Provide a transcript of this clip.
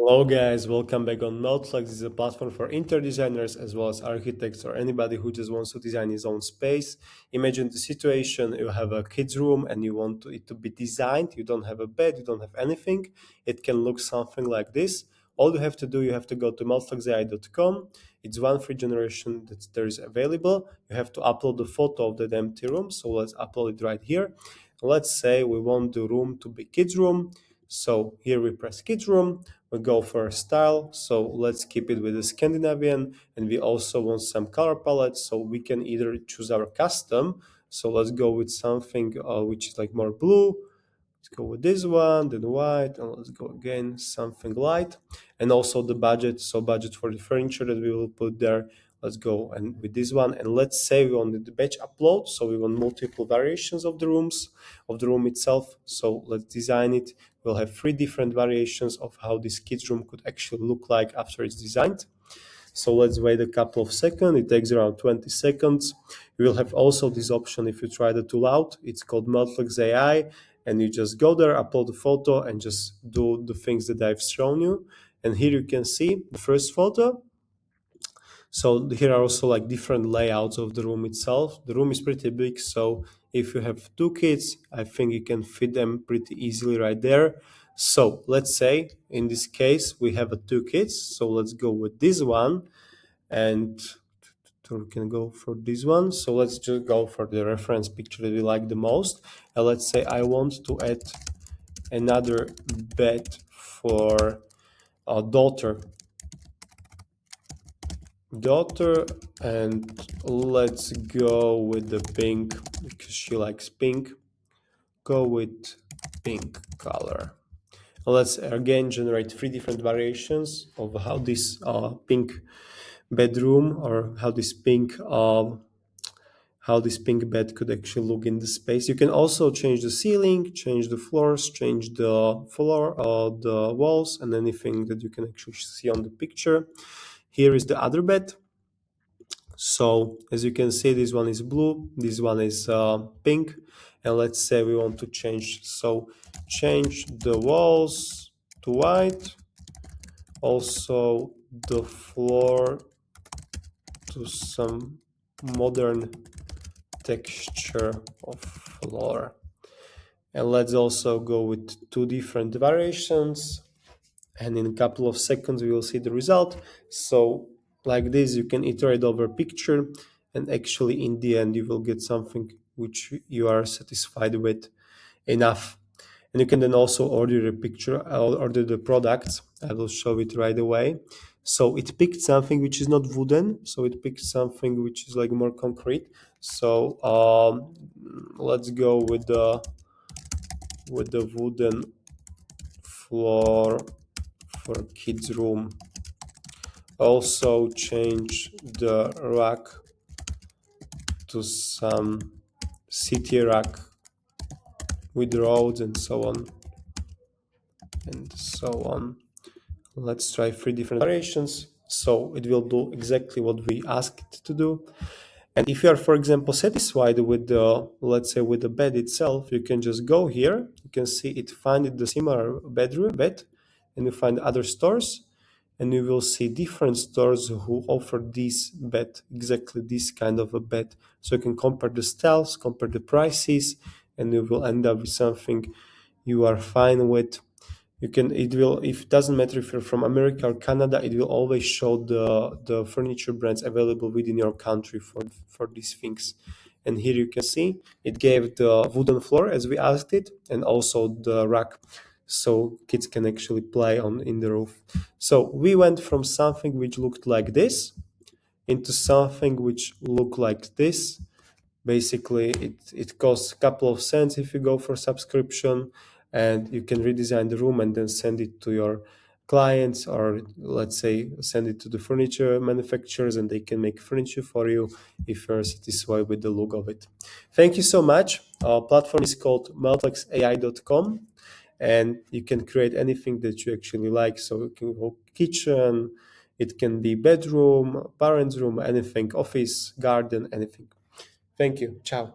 Hello guys, welcome back on Meltflex. This is a platform for interior designers as well as architects or anybody who just wants to design his own space. Imagine the situation, you have a kid's room and you want it to be designed. You don't have a bed, you don't have anything. It can look something like this. All you have to do, you have to go to MeltflexAI.com. It's one free generation that there is available. You have to upload the photo of that empty room. So let's upload it right here. Let's say we want the room to be kids room. So here we press kids room. We go for style, so let's keep it with the Scandinavian, and we also want some color palette, so we can either choose our custom. So let's go with something which is like more blue. Let's go with this one, then white, and let's go again something light. And also the budget, so budget for the furniture that we will put there. Let's go and with this one, and let's say we want the batch upload, so we want multiple variations of the rooms, of the room itself. So let's design it. We'll have 3 different variations of how this kids room could actually look like after it's designed. So let's wait a couple of seconds. It takes around 20 seconds. You will have also this option if you try the tool out. It's called MeltflexAI, and you just go there, upload the photo, and just do the things that I've shown you. And here you can see the first photo. So here are also like different layouts of the room itself. The room is pretty big, so if you have 2 kids, I think you can fit them pretty easily right there. So let's say in this case we have 2 kids, so let's go with this one, and we can go for this one. So let's just go for the reference picture that we like the most, and let's say I want to add another bed for a daughter, and let's go with the pink because she likes pink. Go with pink color. Let's again generate 3 different variations of how this pink bedroom or how this pink bed could actually look in the space. You can also change the ceiling, change the floors, change the the walls, and anything that you can actually see on the picture. Here is the other bed. So as you can see, this one is blue, this one is pink, and let's say we want to change. So change the walls to white, also the floor to some modern texture of floor. And let's also go with 2 different variations, and in a couple of seconds we will see the result. So like this, you can iterate over a picture, and actually in the end you will get something which you are satisfied with enough. And you can then also order a picture, order the products. I will show it right away. So it picked something which is not wooden, so it picked something which is like more concrete. So let's go with the wooden floor for kids room. Also change the rack to some city rack with roads and so on and so on. Let's try 3 different variations. So it will do exactly what we asked it to do. And if you are, for example, satisfied with the, let's say with the bed itself, you can just go here. You can see it find the similar bed, and you find other stores, and you will see different stores who offer this bed, exactly this kind of a bed. So you can compare the styles, compare the prices, and you will end up with something you are fine with. You can, it will, if it doesn't matter if you're from America or Canada, it will always show the furniture brands available within your country for these things. And here you can see it gave the wooden floor as we asked it, and also the rack, so kids can actually play on in the roof. So we went from something which looked like this into something which looked like this. Basically it costs a couple of cents if you go for subscription, and you can redesign the room and then send it to your clients, or let's say send it to the furniture manufacturers, and they can make furniture for you if you're satisfied with the look of it. Thank you so much. Our platform is called MeltflexAI.com, and you can create anything that you actually like. So you can go kitchen, it can be bedroom, parents room, anything, office, garden, anything. Thank you. Ciao.